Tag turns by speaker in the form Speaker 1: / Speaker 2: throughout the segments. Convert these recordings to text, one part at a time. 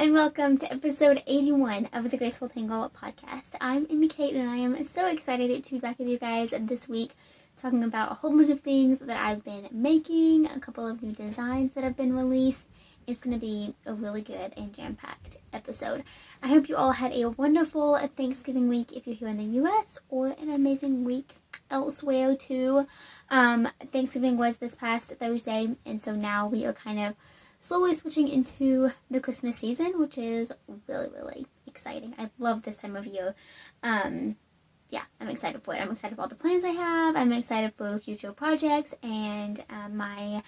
Speaker 1: and welcome to episode 81 of the Graceful Tangle podcast. I'm Amy Kate and I am so excited to be back with you guys this week talking about a whole bunch of things that I've been making, a couple of new designs that have been released. It's going to be a really good and jam-packed episode. I hope you all had a wonderful Thanksgiving week if you're here in the US, or an amazing week elsewhere too. Thanksgiving was this past Thursday, and so now we are kind of slowly switching into the Christmas season, which is really exciting. I love this time of year. Yeah, I'm excited for it. I'm excited for all the plans I have. I'm excited for future projects, and my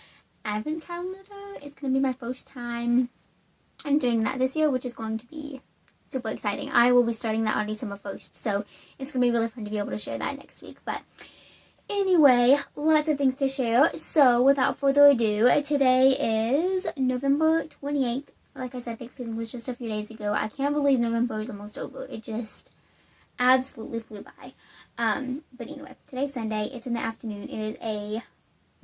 Speaker 1: advent calendar. It's going to be my first time I'm doing that this year, which is going to be super exciting. I will be starting that on December 1st, so it's going to be really fun to be able to share that next week. But anyway, lots of things to share. So without further ado, today is November 28th. Like I said, Thanksgiving was just a few days ago. I can't believe November is almost over. It just absolutely flew by. But anyway, today's Sunday. It's in the afternoon. It is a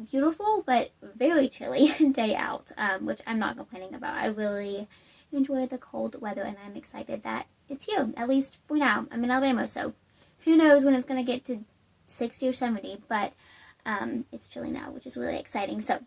Speaker 1: beautiful but very chilly day out, which I'm not complaining about. I really enjoy the cold weather, and I'm excited that it's here, at least for now. I'm in Alabama, so who knows when it's going to get to 60 or 70, but it's chilly now, which is really exciting. So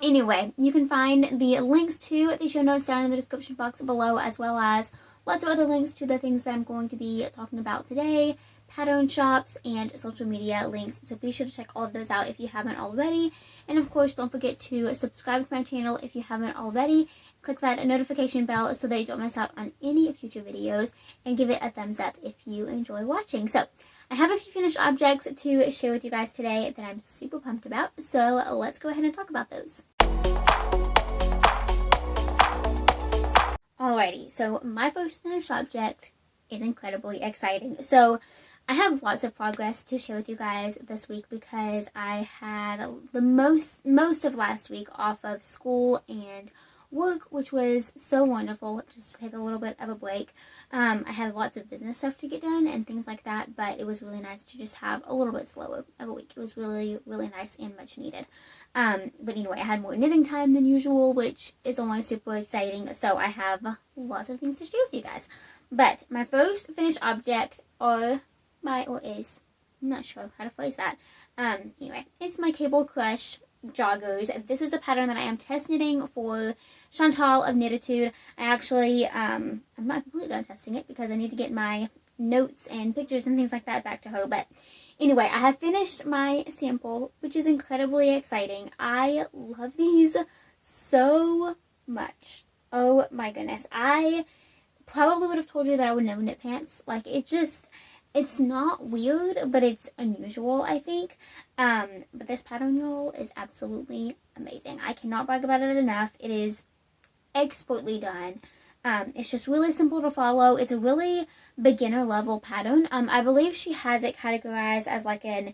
Speaker 1: anyway, you can find the links to the show notes down in the description box below, as well as lots of other links to the things that I'm going to be talking about today, pattern shops, and social media links. So be sure to check all of those out if you haven't already. And of course, don't forget to subscribe to my channel if you haven't already. Click that notification bell so that you don't miss out on any future videos, and give it a thumbs up if you enjoy watching. So I have a few finished objects to share with you guys today that I'm super pumped about. So let's go ahead and talk about those. Alrighty, so my first finished object is incredibly exciting. So I have lots of progress to share with you guys this week because I had the most of last week off of school and work, which was so wonderful, just to take a little bit of a break. I had lots of business stuff to get done and things like that, but it was really nice to just have a little bit slower of a week. It was really nice and much needed. But anyway, I had more knitting time than usual, which is always super exciting, so I have lots of things to share with you guys. But my first finished object is, I'm not sure how to phrase that. Anyway, it's my Cable Crush joggers. This is a pattern that I am test knitting for Chantal of Knititude. I actually, I'm not completely done testing it because I need to get my notes and pictures and things like that back to her. But anyway, I have finished my sample, which is incredibly exciting. I love these so much. Oh my goodness. I probably would have told you that I would never knit pants. Like, it's not weird, but it's unusual, I think. But this pattern, y'all, is absolutely amazing. I cannot brag about it enough. It is expertly done. It's just really simple to follow. It's a really beginner level pattern. I believe she has it categorized as like an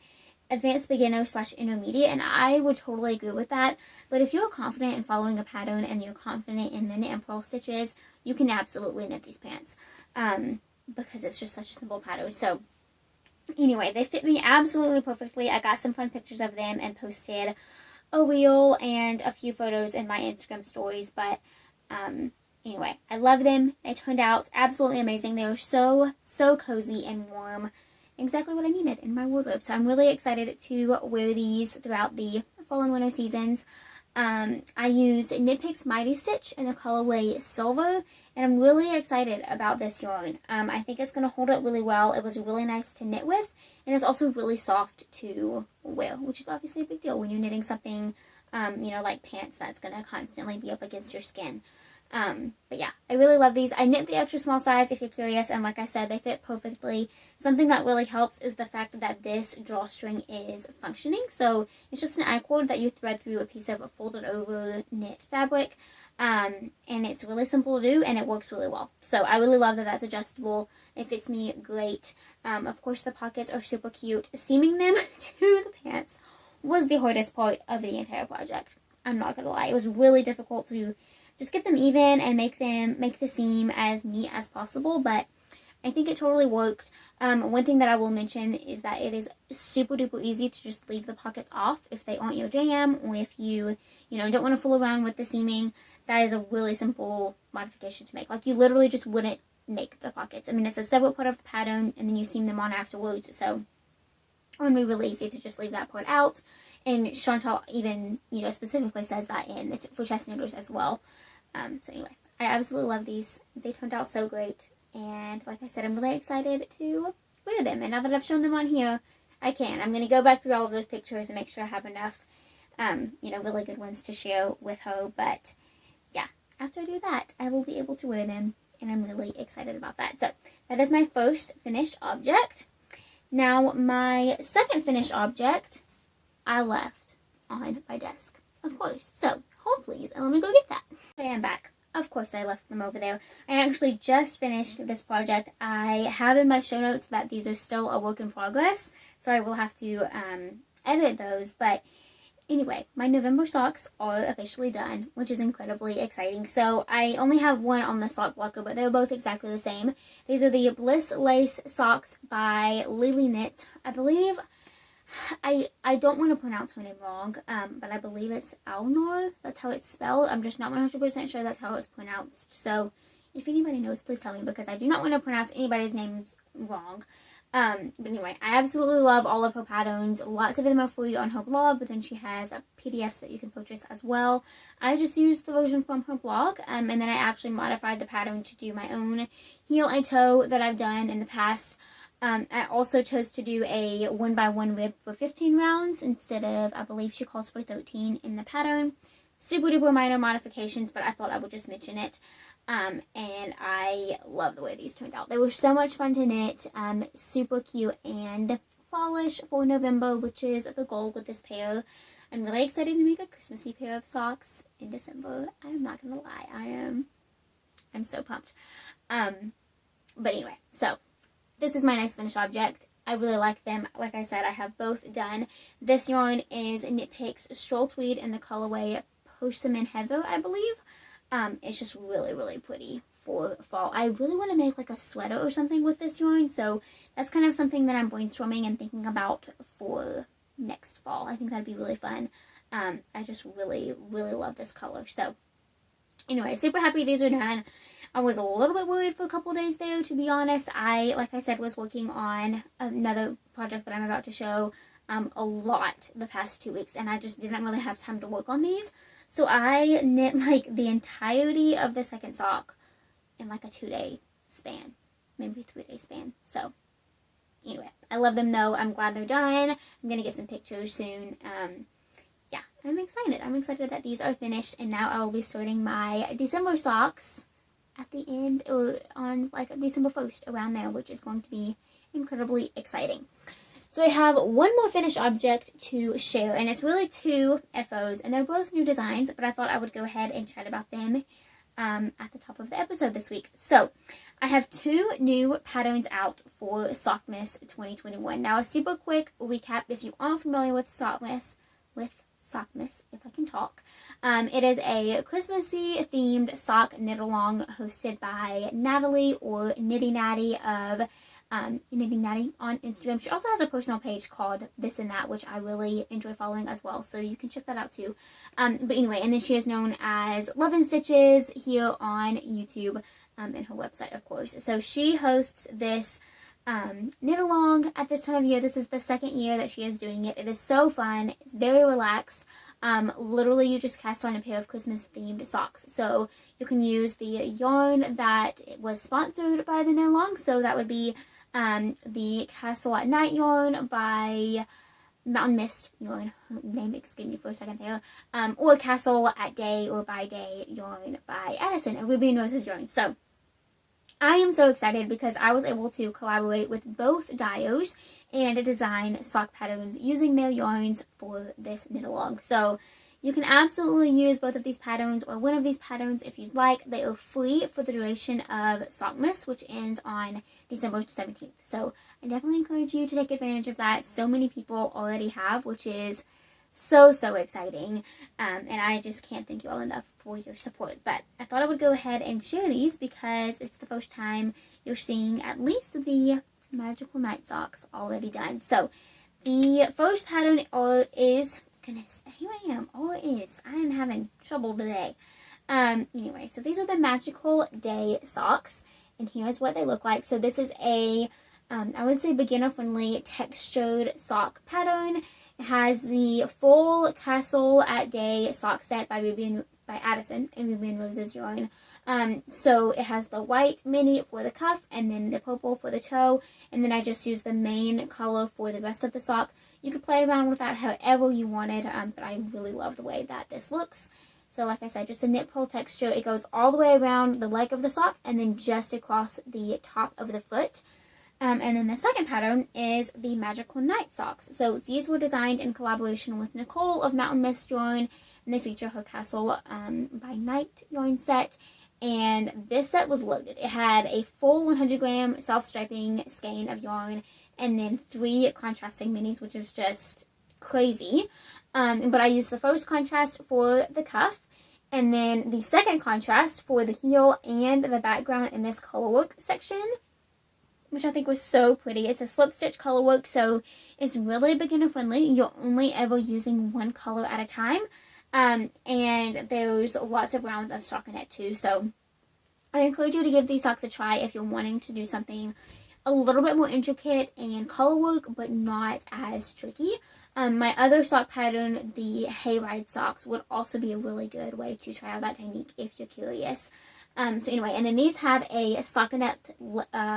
Speaker 1: advanced beginner / intermediate, and I would totally agree with that. But if you're confident in following a pattern and you're confident in the knit and purl stitches, you can absolutely knit these pants. Because it's just such a simple pattern. So anyway, they fit me absolutely perfectly. I got some fun pictures of them and posted a reel and a few photos in my Instagram stories. But anyway, I love them. They turned out absolutely amazing. They were so cozy and warm. Exactly what I needed in my wardrobe. So I'm really excited to wear these throughout the fall and winter seasons. I used Knit Picks Mighty Stitch in the colorway Silver, and I'm really excited about this yarn. I think it's going to hold up really well. It was really nice to knit with, and it's also really soft to wear, which is obviously a big deal when you're knitting something, like pants that's going to constantly be up against your skin. But yeah, I really love these. I knit the extra small size if you're curious, and like I said, they fit perfectly. Something that really helps is the fact that this drawstring is functioning. So it's just an I-cord that you thread through a piece of folded over knit fabric. And it's really simple to do, and it works really well. So I really love that that's adjustable. It fits me great. Of course, the pockets are super cute. Seaming them to the pants was the hardest part of the entire project. I'm not gonna lie. It was really difficult to just get them even and make the seam as neat as possible, but I think it totally worked. One thing that I will mention is that it is super duper easy to just leave the pockets off if they aren't your jam, or if you don't want to fool around with the seaming. That is a really simple modification to make. Like, you literally just wouldn't make the pockets. I mean, it's a separate part of the pattern, and then you seam them on afterwards, so it would be really easy to just leave that part out. And Chantal even, specifically says that for chest knitters as well. So anyway, I absolutely love these. They turned out so great. And like I said, I'm really excited to wear them. And now that I've shown them on here, I'm going to go back through all of those pictures and make sure I have enough, really good ones to share with her. But yeah, after I do that, I will be able to wear them. And I'm really excited about that. So that is my first finished object. Now, my second finished object, I left on my desk, of course. So, hold please, and let me go get that. Okay, I'm back. Of course, I left them over there. I actually just finished this project. I have in my show notes that these are still a work in progress, so I will have to edit those. But anyway, my November socks are officially done, which is incredibly exciting. So I only have one on the sock blocker, but they're both exactly the same. These are the Bliss Lace socks by Lily Knit, I believe. I don't want to pronounce her name wrong, but I believe it's Alnor. That's how it's spelled. I'm just not 100% sure that's how it's pronounced. So if anybody knows, please tell me, because I do not want to pronounce anybody's names wrong. But anyway, I absolutely love all of her patterns. Lots of them are free on her blog, but then she has PDFs that you can purchase as well. I just used the version from her blog, and then I actually modified the pattern to do my own heel and toe that I've done in the past. I also chose to do a 1x1 rib for 15 rounds instead of, I believe she calls for 13 in the pattern. Super duper minor modifications, but I thought I would just mention it. And I love the way these turned out. They were so much fun to knit, super cute and fallish for November, which is the goal with this pair. I'm really excited to make a Christmassy pair of socks in December. I'm not gonna lie, I'm so pumped. But anyway, so this is my next finished object. I really like them. Like I said, I have both done. This yarn is Knit Picks Stroll Tweed in the colorway Persimmon Heather, I believe. It's just really, really pretty for fall. I really want to make like a sweater or something with this yarn, so that's kind of something that I'm brainstorming and thinking about for next fall. I think that'd be really fun. I just really, really love this color. So anyway, super happy these are done. I was a little bit worried for a couple days there, to be honest. Like I said, was working on another project that I'm about to show a lot the past 2 weeks, and I just didn't really have time to work on these. So I knit like the entirety of the second sock in like a 2-day span, maybe 3-day span. So anyway, I love them though. I'm glad they're done. I'm going to get some pictures soon. Yeah, I'm excited. I'm excited that these are finished, and now I will be starting my December socks at the end, or on like December 1st, around there, which is going to be incredibly exciting. So I have one more finished object to share, and it's really two FOs, and they're both new designs, but I thought I would go ahead and chat about them at the top of the episode this week. So I have two new patterns out for SOCKMAS 2021. Now, a super quick recap if you aren't familiar with SOCKMAS, if I can talk. It is a Christmassy themed sock knit along hosted by Natalie, or Nitty Natty of Nitty Natty on Instagram. She also has a personal page called This and That, which I really enjoy following as well, so you can check that out too. But anyway, and then she is known as Love and Stitches here on YouTube, and her website, of course. So she hosts this knit along at this time of year. This is the second year that she is doing it. It is so fun. It's very relaxed. Literally you just cast on a pair of Christmas themed socks. So you can use the yarn that was sponsored by the knit along. So that would be the Castle at Night yarn by Mountain Mist yarn. Her name escaped me for a second there. Or Castle at Day or By Day yarn by Addison, and Ruby and Rose's yarn. So I am so excited because I was able to collaborate with both dyers and design sock patterns using their yarns for this knit along. So you can absolutely use both of these patterns or one of these patterns if you'd like. They are free for the duration of SOCKMAS, which ends on December 17th. So I definitely encourage you to take advantage of that. So many people already have, which is so exciting, and I just can't thank you all enough for your support. But I thought I would go ahead and share these because it's the first time you're seeing at least the magical night socks already done. So the first pattern is, goodness, here I am, I'm having trouble today. Anyway, so these are the magical day socks, and here's what they look like. So this is a I would say beginner-friendly textured sock pattern. It has the full Castle at Day sock set by Addison and Ruby and Rose's yarn. So it has the white mini for the cuff and then the purple for the toe, and then I just used the main color for the rest of the sock. You could play around with that however you wanted, but I really love the way that this looks. So like I said, just a knit purl texture. It goes all the way around the leg of the sock and then just across the top of the foot. And then the second pattern is the Magical Night Socks. So these were designed in collaboration with Nicole of Mountain Mist Yarn, and they feature her Castle by Night yarn set. And this set was loaded. It had a full 100 gram self-striping skein of yarn and then 3 contrasting minis, which is just crazy. But I used the first contrast for the cuff, and then the second contrast for the heel and the background in this colorwork section, which I think was so pretty. It's a slip stitch colorwork, so it's really beginner friendly. You're only ever using one color at a time. And there's lots of rounds of stockinette too. So I encourage you to give these socks a try if you're wanting to do something a little bit more intricate and colorwork, but not as tricky. My other sock pattern, the Hayride socks, would also be a really good way to try out that technique if you're curious. So anyway, and then these have a stockinette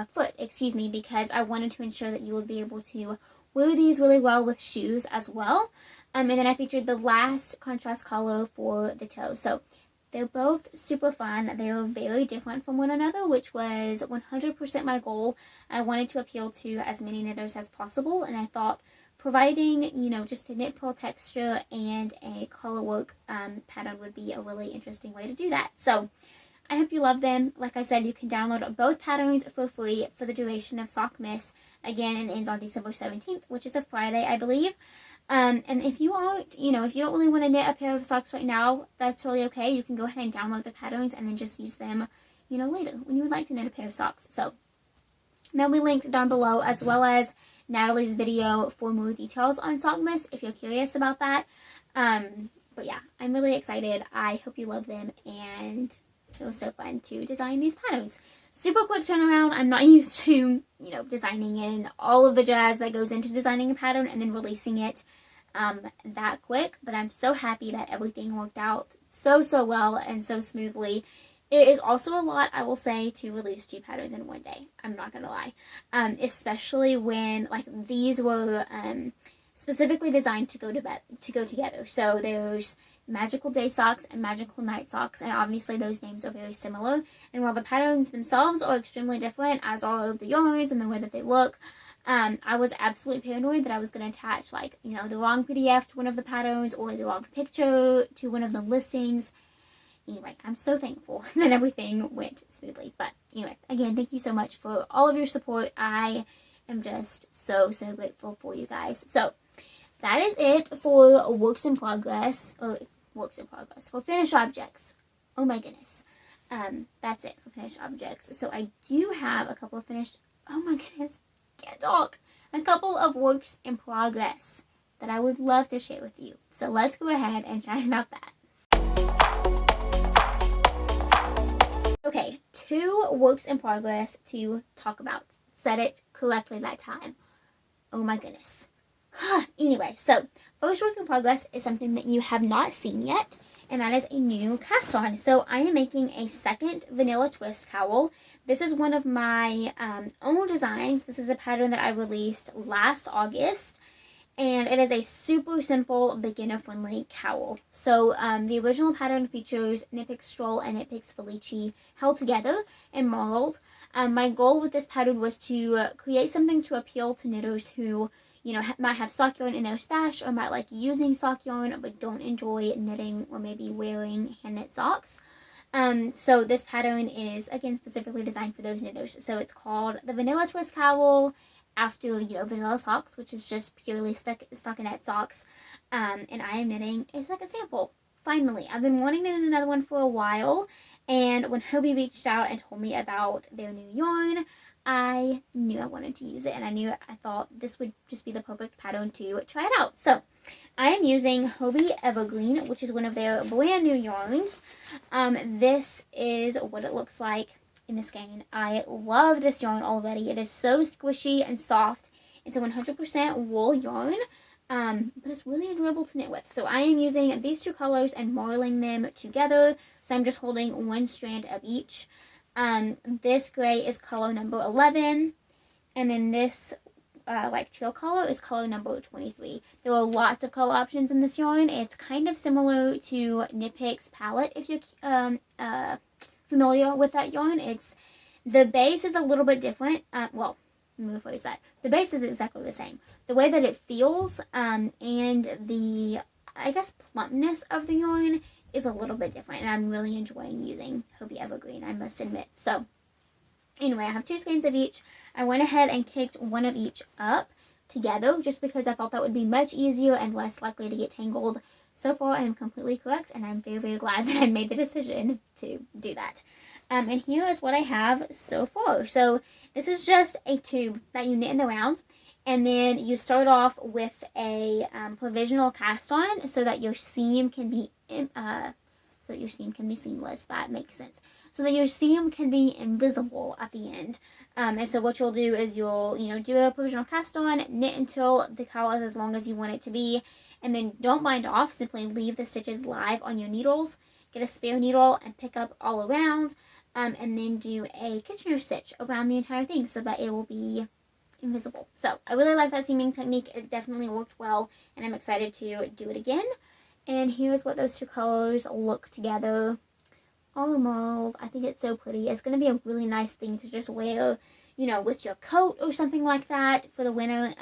Speaker 1: foot, because I wanted to ensure that you would be able to wear these really well with shoes as well. And then I featured the last contrast color for the toe. So they're both super fun. They are very different from one another, which was 100% my goal. I wanted to appeal to as many knitters as possible, and I thought providing, just a knit purl texture and a colorwork pattern would be a really interesting way to do that. So I hope you love them. Like I said, you can download both patterns for free for the duration of SOCKMAS. Again, it ends on December 17th, which is a Friday, I believe. And if you aren't, if you don't really want to knit a pair of socks right now, that's totally okay. You can go ahead and download the patterns and then just use them, later when you would like to knit a pair of socks. So they'll be linked down below, as well as Natalie's video for more details on SOCKMAS if you're curious about that. But yeah, I'm really excited. I hope you love them, and it was so fun to design these patterns. Super quick turnaround. I'm not used to, designing in all of the jazz that goes into designing a pattern and then releasing it that quick. But I'm so happy that everything worked out so well and so smoothly. It is also a lot, I will say, to release 2 patterns in one day. I'm not gonna lie. Especially when, these were specifically designed to go together. So there's Magical Day Socks and Magical Night Socks, and obviously those names are very similar. And while the patterns themselves are extremely different, as are the yarns and the way that they look, I was absolutely paranoid that I was going to attach, the wrong PDF to one of the patterns or the wrong picture to one of the listings. Anyway, I'm so thankful that everything went smoothly. But anyway, again, thank you so much for all of your support. I am just so grateful for you guys. So that is it for works in progress, for finished objects. Oh my goodness. That's it for finished objects. So I do have a couple of a couple of works in progress that I would love to share with you. So let's go ahead and chat about that. Okay, 2 works in progress to talk about. Said it correctly that time. Oh my goodness. Anyway, so first work in progress is something that you have not seen yet, and that is a new cast on. So I am making a second vanilla twist cowl. This is one of my own designs. This is a pattern that I released last August, and it is a super simple, beginner-friendly cowl. So the original pattern features Knit Picks Stroll and Knit Picks Felici held together and modeled. My goal with this pattern was to create something to appeal to knitters who might have sock yarn in their stash or might like using sock yarn but don't enjoy knitting or maybe wearing hand knit socks. So this pattern is, again, specifically designed for those knitters. So it's called the Vanilla Twist Cowl, after, you know, vanilla socks, which is just purely stockinette socks. And I am knitting a second sample. Finally, I've been wanting to knit another one for a while, and when Hobbii reached out and told me about their new yarn, I knew I wanted to use it, and I thought this would just be the perfect pattern to try it out. So I am using Hobbii Evergreen, which is one of their brand new yarns. This is what it looks like in the skein. I love this yarn already. It is so squishy and soft. It's a 100% wool yarn, but it's really enjoyable to knit with. So I am using these two colors and marling them together. So I'm just holding one strand of each. This gray is color number 11, and then this like teal color is color number 23. There are lots of color options in this yarn. It's kind of similar to Knit Picks palette if you're familiar with that yarn. The base is a little bit different. Well, let me rephrase that. The base is exactly the same. The way that it feels and the, I guess, plumpness of the yarn is a little bit different, and I'm really enjoying using Hobbii Evergreen, I must admit. So anyway, I have two skeins of each. I went ahead and caked one of each up together just because I thought that would be much easier and less likely to get tangled. So far, I am completely correct, and I'm very, very glad that I made the decision to do that. And here is what I have so far. So this is just a tube that you knit in the round, and then you start off with a provisional cast on so that your seam can be seamless. That makes sense. So that your seam can be invisible at the end. And so what you'll do is you'll, do a provisional cast on, knit until the cowl is as long as you want it to be, and then don't bind off. Simply leave the stitches live on your needles. Get a spare needle and pick up all around, and then do a Kitchener stitch around the entire thing so that it will be invisible. So I really like that seaming technique. It definitely worked well, and I'm excited to do it again. And here's what those two colors look together. All marled. I think it's so pretty. It's going to be a really nice thing to just wear, with your coat or something like that for the winter.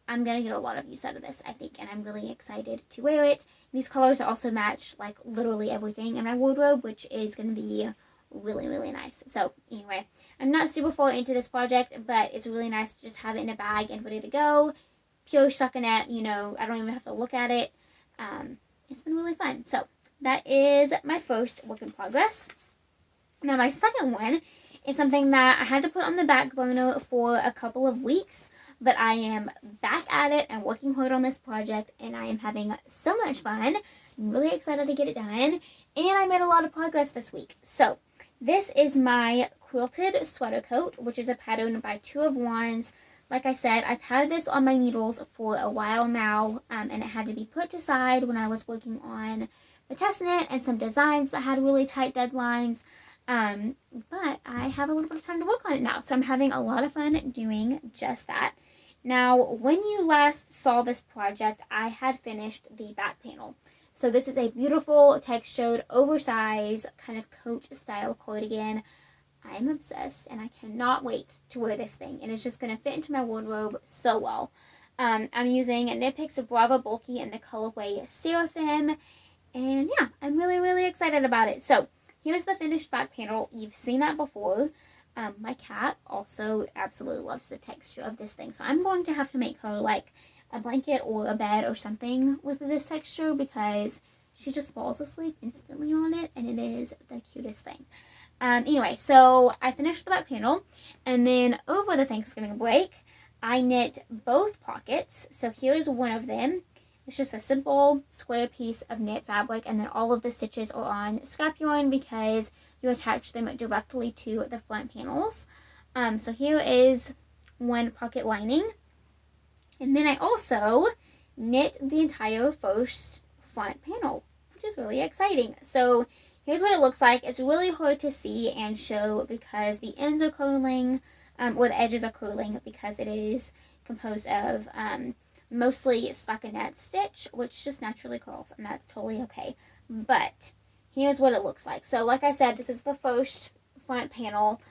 Speaker 1: I'm going to get a lot of use out of this, I think, and I'm really excited to wear it. These colors also match, like, literally everything in my wardrobe, which is going to be really, really nice. So, anyway, I'm not super far into this project, but it's really nice to just have it in a bag and ready to go. Pure stockinette, I don't even have to look at it. It's been really fun. So, that is my first work in progress. Now, my second one is something that I had to put on the back burner for a couple of weeks, but I am back at it and working hard on this project, and I am having so much fun. I'm really excited to get it done, and I made a lot of progress this week. So, this is my quilted sweater coat, which is a pattern by Two of Wands. Like I said, I've had this on my needles for a while now, and it had to be put aside when I was working on the test knit and some designs that had really tight deadlines. But I have a little bit of time to work on it now, so I'm having a lot of fun doing just that. Now, when you last saw this project, I had finished the back panel. So this is a beautiful textured, oversized kind of coat style cardigan. I'm obsessed, and I cannot wait to wear this thing, and it's just going to fit into my wardrobe so well. I'm using Knit Picks Brava Bulky in the colorway Seraphim, and yeah, I'm really, really excited about it. So here's the finished back panel. You've seen that before. My cat also absolutely loves the texture of this thing, so I'm going to have to make her like a blanket or a bed or something with this texture because she just falls asleep instantly on it, and it is the cutest thing. Anyway, so I finished the back panel, and then over the Thanksgiving break, I knit both pockets. So here's one of them. It's just a simple square piece of knit fabric, and then all of the stitches are on scrap yarn because you attach them directly to the front panels. So here is one pocket lining, and then I also knit the entire first front panel, which is really exciting. So here's what it looks like. It's really hard to see and show because the ends are curling, or the edges are curling, because it is composed of mostly stockinette stitch, which just naturally curls, and that's totally okay. But here's what it looks like. So like I said, this is the first front panel.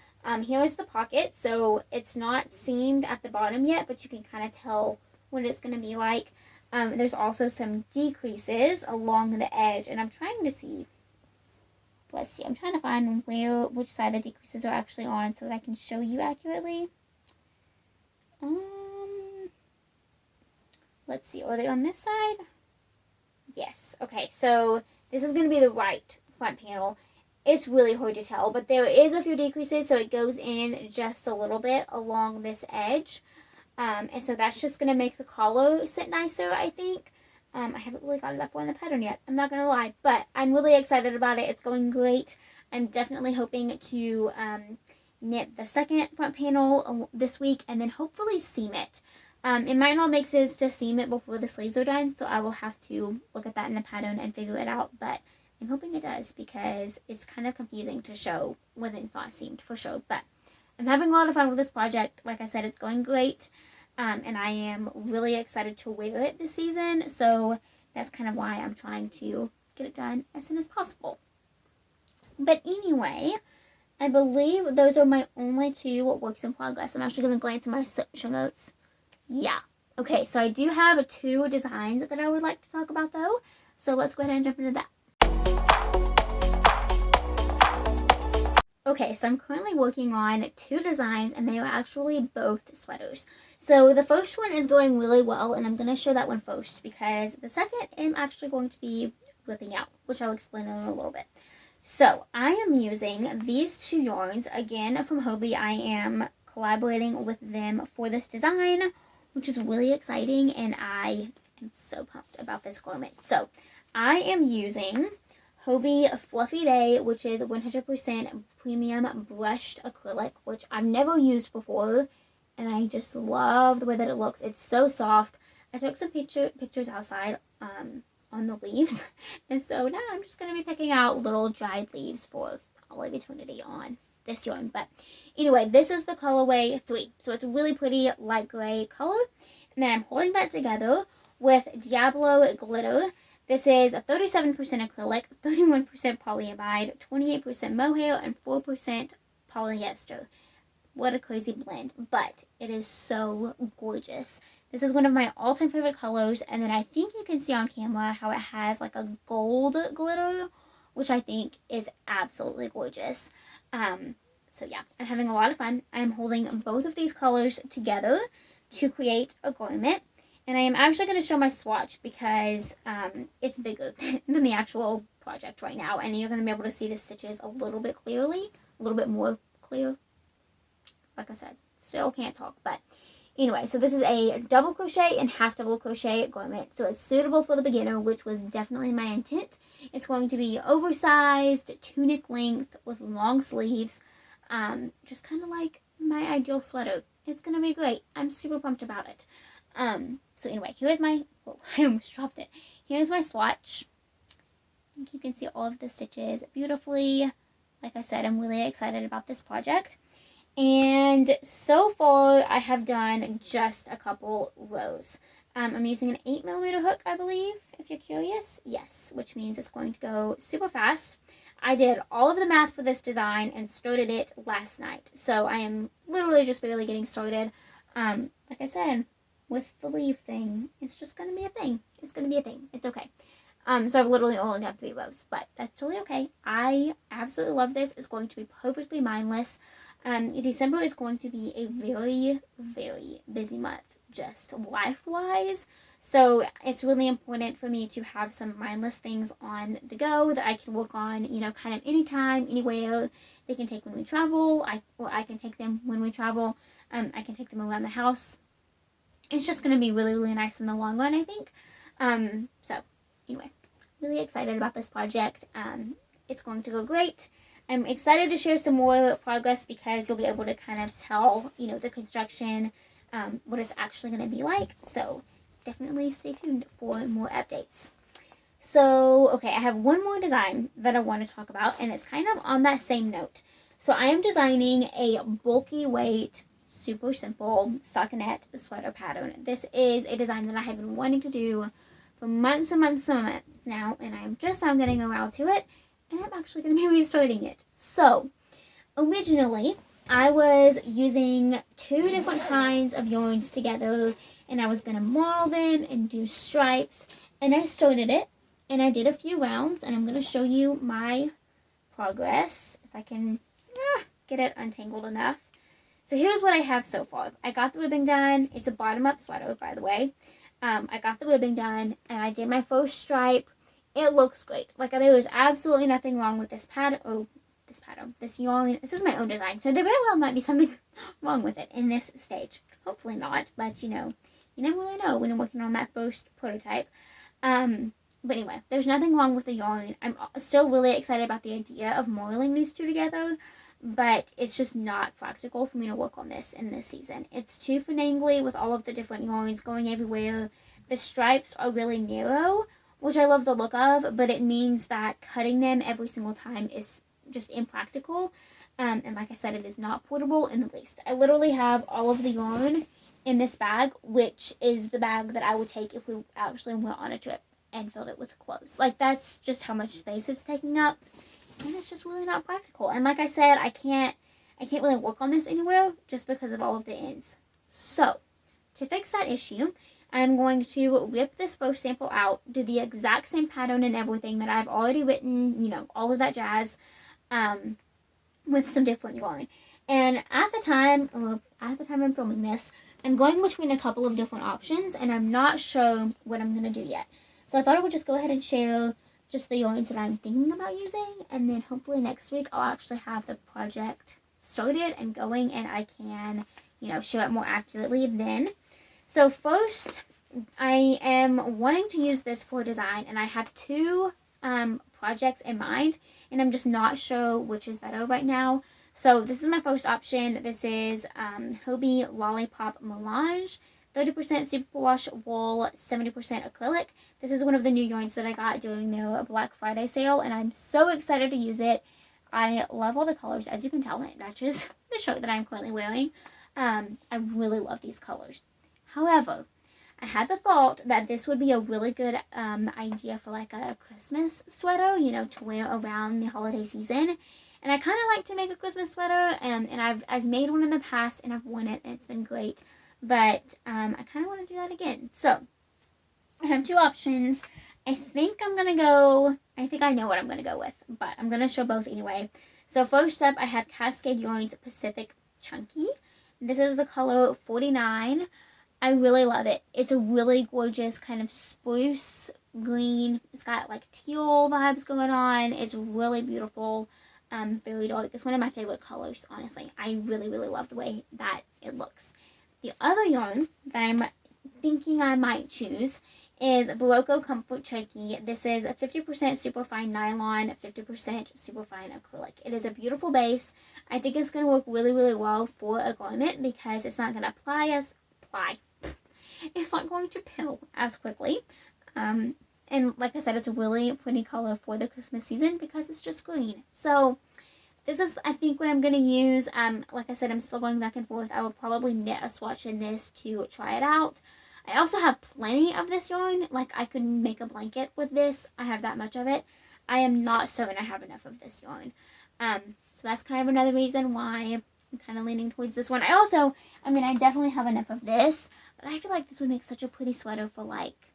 Speaker 1: Here's the pocket, so it's not seamed at the bottom yet, but you can kind of tell what it's going to be like. There's also some decreases along the edge, and I'm trying to see. Let's see, I'm trying to find which side the decreases are actually on so that I can show you accurately. Let's see, are they on this side? Yes. Okay, so this is going to be the right front panel. It's really hard to tell, but there is a few decreases, so it goes in just a little bit along this edge. And so that's just going to make the collar sit nicer, I think. I haven't really got it up on the pattern yet, I'm not going to lie, but I'm really excited about it. It's going great. I'm definitely hoping to knit the second front panel this week and then hopefully seam it. It might not make sense to seam it before the sleeves are done, so I will have to look at that in the pattern and figure it out, but I'm hoping it does because it's kind of confusing to show when it's not seamed for sure. But I'm having a lot of fun with this project. Like I said, it's going great, and I am really excited to wear it this season, so that's kind of why I'm trying to get it done as soon as possible. But anyway, I believe those are my only two works in progress. I'm actually going to glance at my show notes. Yeah. Okay, so I do have 2 designs that I would like to talk about though. So let's go ahead and jump into that. Okay, so I'm currently working on 2 designs and they are actually both sweaters. So the first one is going really well and I'm going to show that one first because the second I'm actually going to be ripping out, which I'll explain in a little bit. So I am using these 2 yarns, again from Hobbii. I am collaborating with them for this design, which is really exciting, and I am so pumped about this garment. So I am using Hobbii Fluffy Day, which is 100% premium brushed acrylic, which I've never used before, and I just love the way that it looks. It's so soft. I took some pictures outside on the leaves, and so now I'm just going to be picking out little dried leaves for all of eternity on this yarn. But anyway, this is the colorway 3, so it's a really pretty light gray color, and then I'm holding that together with Diablo glitter. This is a 37% acrylic, 31% polyamide, 28% mohair, and 4% polyester. What a crazy blend, but it is so gorgeous. This is one of my all-time favorite colors, and then I think you can see on camera how it has like a gold glitter, which I think is absolutely gorgeous. So yeah, I'm having a lot of fun. I'm holding both of these colors together to create a garment. And I am actually going to show my swatch because it's bigger than the actual project right now. And you're going to be able to see the stitches a little bit clearly, a little bit more clear. Like I said, still can't talk. But anyway, so this is a double crochet and half double crochet garment. So it's suitable for the beginner, which was definitely my intent. It's going to be oversized, tunic length with long sleeves. Just kind of like my ideal sweater. It's going to be great. I'm super pumped about it. So anyway, here's my, oh, I almost dropped it. Here's my swatch. I think you can see all of the stitches beautifully. Like I said, I'm really excited about this project. And so far, I have done just a couple rows. I'm using an 8mm hook, I believe, if you're curious. Yes, which means it's going to go super fast. I did all of the math for this design and started it last night. So I am literally just barely getting started. Like I said, with the leaf thing, it's just going to be a thing. It's going to be a thing. It's okay. So I've literally only done 3 rows, but that's totally okay. I absolutely love this. It's going to be perfectly mindless. December is going to be a very, very busy month, just life-wise. So it's really important for me to have some mindless things on the go that I can work on, you know, kind of anytime, anywhere. They can take when we travel, or I can take them when we travel. I can take them around the house. It's just going to be really, really nice in the long run, I think. So anyway, really excited about this project. It's going to go great. I'm excited to share some more progress because you'll be able to kind of tell, you know, the construction, what it's actually going to be like. So definitely stay tuned for more updates. So, okay, I have one more design that I want to talk about, and it's kind of on that same note. So I am designing a bulky weight, super simple stockinette sweater pattern. This is a design that I have been wanting to do for months and months and months now, and I'm just now getting around to it, and I'm actually going to be restarting it. So, originally, I was using 2 different kinds of yarns together, and I was going to marl them and do stripes, and I started it, and I did a few rounds, and I'm going to show you my progress, if I can get it untangled enough So here's what I have so far. I got the ribbing done. It's a bottom-up sweater, by the way. I got the ribbing done, and I did my first stripe. It looks great. Like, there was absolutely nothing wrong with this pattern. Oh, this pattern. This yarn. This is my own design, so there very well might be something wrong with it in this stage. Hopefully not, but, you know, you never really know when you're working on that first prototype. But anyway, there's nothing wrong with the yarn. I'm still really excited about the idea of modeling these two together, but it's just not practical for me to work on this in this season. It's too finagly with all of the different yarns going everywhere. The stripes are really narrow, which I love the look of, but it means that cutting them every single time is just impractical. And like I said, it is not portable in the least. I literally have all of the yarn in this bag, which is the bag that I would take if we actually went on a trip and filled it with clothes. Like, that's just how much space it's taking up, and it's just really not practical. And like I said, I can't really work on this anywhere just because of all of the ends. So to fix that issue, I'm going to rip this first sample out, do the exact same pattern and everything that I've already written, you know, all of that jazz, with some different yarn. And at the time I'm filming this, I'm going between a couple of different options, and I'm not sure what I'm going to do yet. So I thought I would just go ahead and share just the yarns that I'm thinking about using, and then hopefully next week I'll actually have the project started and going, and I can, you know, show it more accurately then. So first, I am wanting to use this for design, and I have two projects in mind, and I'm just not sure which is better right now. So this is my first option. This is Hobie Lollipop Melange, 30% superwash wool, 70% acrylic. This is one of the new yarns that I got during their Black Friday sale, and I'm so excited to use it. I love all the colors. As you can tell, it matches the shirt that I'm currently wearing. I really love these colors. However, I had the thought that this would be a really good idea for like a Christmas sweater, you know, to wear around the holiday season. And I kind of like to make a Christmas sweater, and I've made one in the past, and I've worn it, and it's been great. But I kind of want to do that again. So I have two options. I think I know what I'm going to go with, but I'm going to show both anyway. So first up, I have Cascade Yarns Pacific Chunky. This is the color 49. I really love it. It's a really gorgeous kind of spruce green. It's got like teal vibes going on. It's really beautiful. Very dark. It's one of my favorite colors, honestly. I really, really love the way that it looks. The other yarn that I'm thinking I might choose is Barocco Comfort Chunky. This is a 50% superfine nylon, 50% superfine acrylic. It is a beautiful base. I think it's going to work really, really well for a garment because it's not going to it's not going to pill as quickly. And like I said, it's a really pretty color for the Christmas season because it's just green. So this is, I think, what I'm going to use. Like I said, I'm still going back and forth. I will probably knit a swatch in this to try it out. I also have plenty of this yarn. Like, I could make a blanket with this. I have that much of it. I am not certain I have enough of this yarn. So that's kind of another reason why I'm kind of leaning towards this one. I definitely have enough of this, but I feel like this would make such a pretty sweater for, like,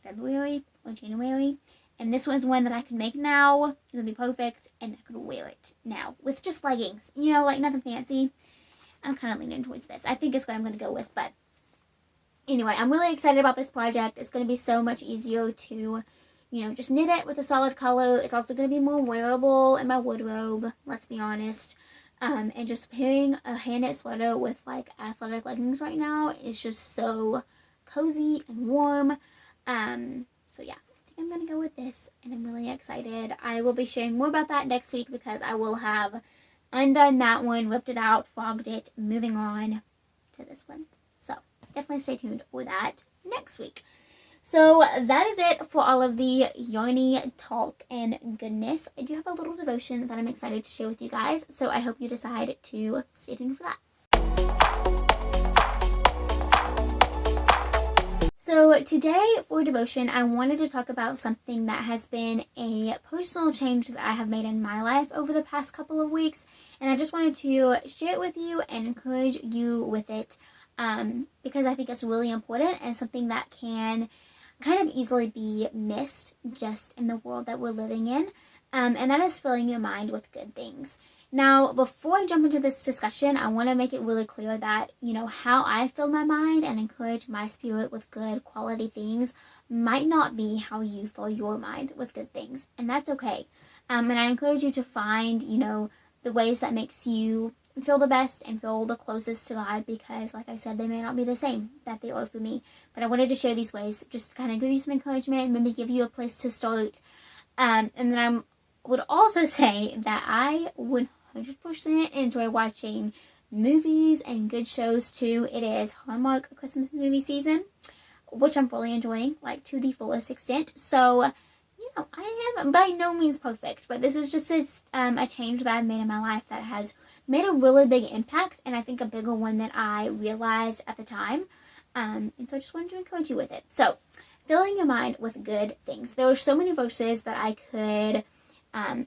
Speaker 1: February or January. And this one's one that I can make now. It would be perfect, and I could wear it now with just leggings. You know, like nothing fancy. I'm kind of leaning towards this. I think it's what I'm going to go with, but anyway, I'm really excited about this project. It's going to be so much easier to, you know, just knit it with a solid color. It's also going to be more wearable in my wardrobe, let's be honest. And just pairing a hand-knit sweater with, like, athletic leggings right now is just so cozy and warm. So yeah, I think I'm going to go with this, and I'm really excited. I will be sharing more about that next week because I will have undone that one, ripped it out, fogged it, moving on to this one. So definitely stay tuned for that next week. So that is it for all of the yarny talk and goodness. I do have a little devotion that I'm excited to share with you guys, so I hope you decide to stay tuned for that. So today for devotion, I wanted to talk about something that has been a personal change that I have made in my life over the past couple of weeks, and I just wanted to share it with you and encourage you with it, because I think it's really important and something that can kind of easily be missed just in the world that we're living in, and that is filling your mind with good things. Now, before I jump into this discussion, I want to make it really clear that, how I fill my mind and encourage my spirit with good quality things might not be how you fill your mind with good things, and that's okay. And I encourage you to find, the ways that makes you feel the best and feel the closest to God, because, like I said, they may not be the same that they are for me. But I wanted to share these ways just to kind of give you some encouragement, maybe give you a place to start. And then I would also say that I would 100% enjoy watching movies and good shows too. It is Hallmark Christmas movie season, which I'm fully enjoying, like, to the fullest extent. So, I am by no means perfect, but this is just a change that I've made in my life that has made a really big impact, and I think a bigger one than I realized at the time. And so I just wanted to encourage you with it. So, filling your mind with good things. There are so many verses that I could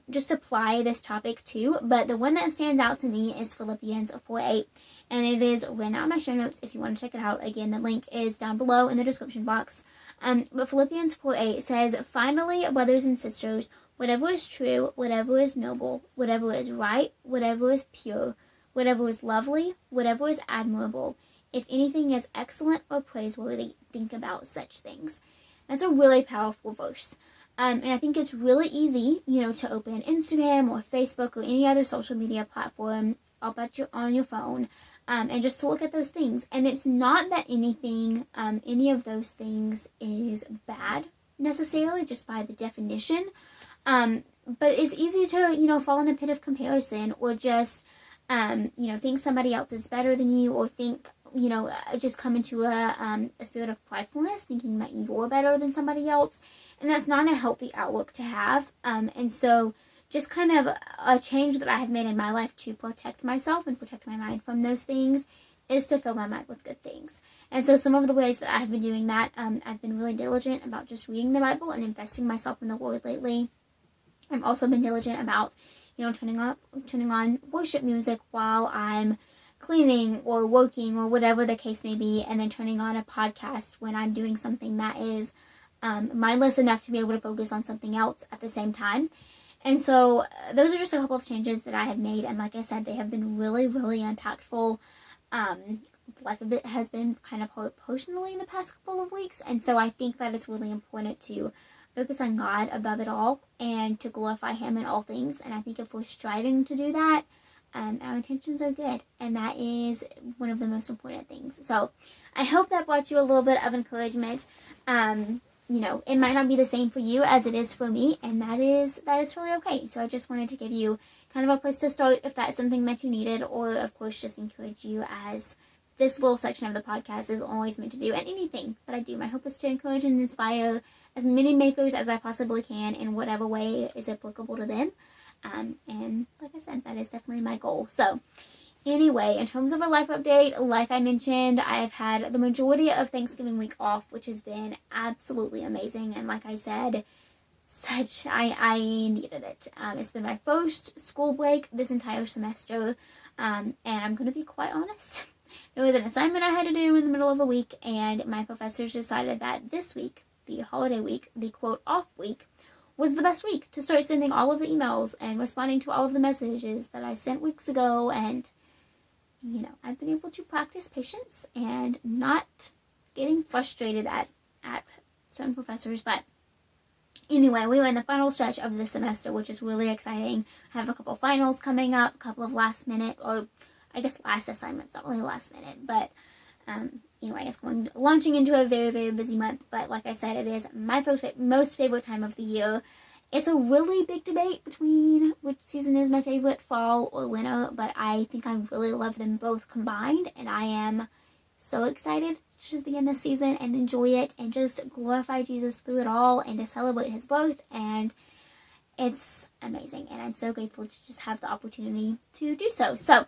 Speaker 1: just apply this topic to, but the one that stands out to me is Philippians 4:8, and it is written out in my show notes if you want to check it out. Again, the link is down below in the description box. But Philippians 4:8 says, "Finally, brothers and sisters, whatever is true, whatever is noble, whatever is right, whatever is pure, whatever is lovely, whatever is admirable, if anything is excellent or praiseworthy, think about such things." That's a really powerful verse. And I think it's really easy, to open Instagram or Facebook or any other social media platform up on your phone, and just to look at those things. And it's not that any of those things is bad necessarily, just by the definition. But it's easy to, fall in a pit of comparison, or just, think somebody else is better than you, or think, just come into a spirit of pridefulness, thinking that you're better than somebody else. And that's not a healthy outlook to have. And so just kind of a change that I have made in my life to protect myself and protect my mind from those things is to fill my mind with good things. And so some of the ways that I have been doing that, I've been really diligent about just reading the Bible and investing myself in the Word lately. I've also been diligent about, turning on worship music while I'm cleaning or working or whatever the case may be, and then turning on a podcast when I'm doing something that is mindless enough to be able to focus on something else at the same time. And so those are just a couple of changes that I have made, and like I said, they have been really, really impactful. Life a bit has been kind of hard personally in the past couple of weeks, and so I think that it's really important to focus on God above it all and to glorify Him in all things. And I think if we're striving to do that, our intentions are good, and that is one of the most important things. So I hope that brought you a little bit of encouragement. It might not be the same for you as it is for me, and that is really okay. So I just wanted to give you kind of a place to start if that's something that you needed, or of course just encourage you, as this little section of the podcast is always meant to do. And anything that I do, my hope is to encourage and inspire as many makers as I possibly can in whatever way is applicable to them. And like I said, that is definitely my goal. So anyway, in terms of a life update, like I mentioned, I've had the majority of Thanksgiving week off, which has been absolutely amazing. And like I said, I needed it. It's been my first school break this entire semester. And I'm going to be quite honest. There was an assignment I had to do in the middle of a week, and my professors decided that this week, the holiday week, the quote off week, was the best week to start sending all of the emails and responding to all of the messages that I sent weeks ago. And I've been able to practice patience and not getting frustrated at certain professors. But anyway, we were in the final stretch of the semester, which is really exciting. I have a couple finals coming up, a couple of last assignments, not really last minute, but anyway, it's launching into a very, very busy month. But like I said, it is my most favorite time of the year. It's a really big debate between which season is my favorite, fall or winter, but I think I really love them both combined, and I am so excited to just begin this season and enjoy it and just glorify Jesus through it all and to celebrate His birth. And it's amazing, and I'm so grateful to just have the opportunity to do so. So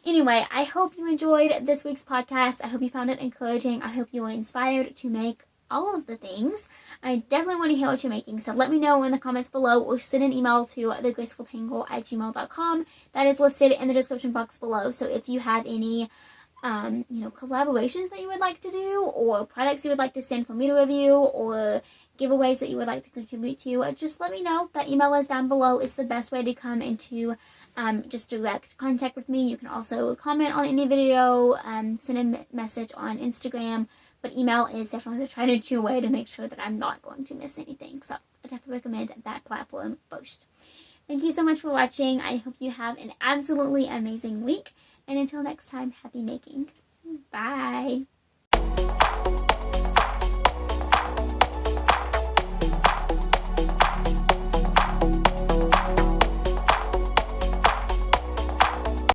Speaker 1: anyway, I hope you enjoyed this week's podcast. I hope you found it encouraging. I hope you were inspired to make all of the things. I definitely want to hear what you're making, so let me know in the comments below, or send an email to thegracefultangle@gmail.com. That is listed in the description box below. So if you have any you know, collaborations that you would like to do, or products you would like to send for me to review, or giveaways that you would like to contribute to, just let me know. That email is down below. It's the best way to come into just direct contact with me. You can also comment on any video, send a message on Instagram, but email is definitely the tried and true way to make sure that I'm not going to miss anything. So I definitely recommend that platform first. Thank you so much for watching. I hope you have an absolutely amazing week. And until next time, happy making. Bye.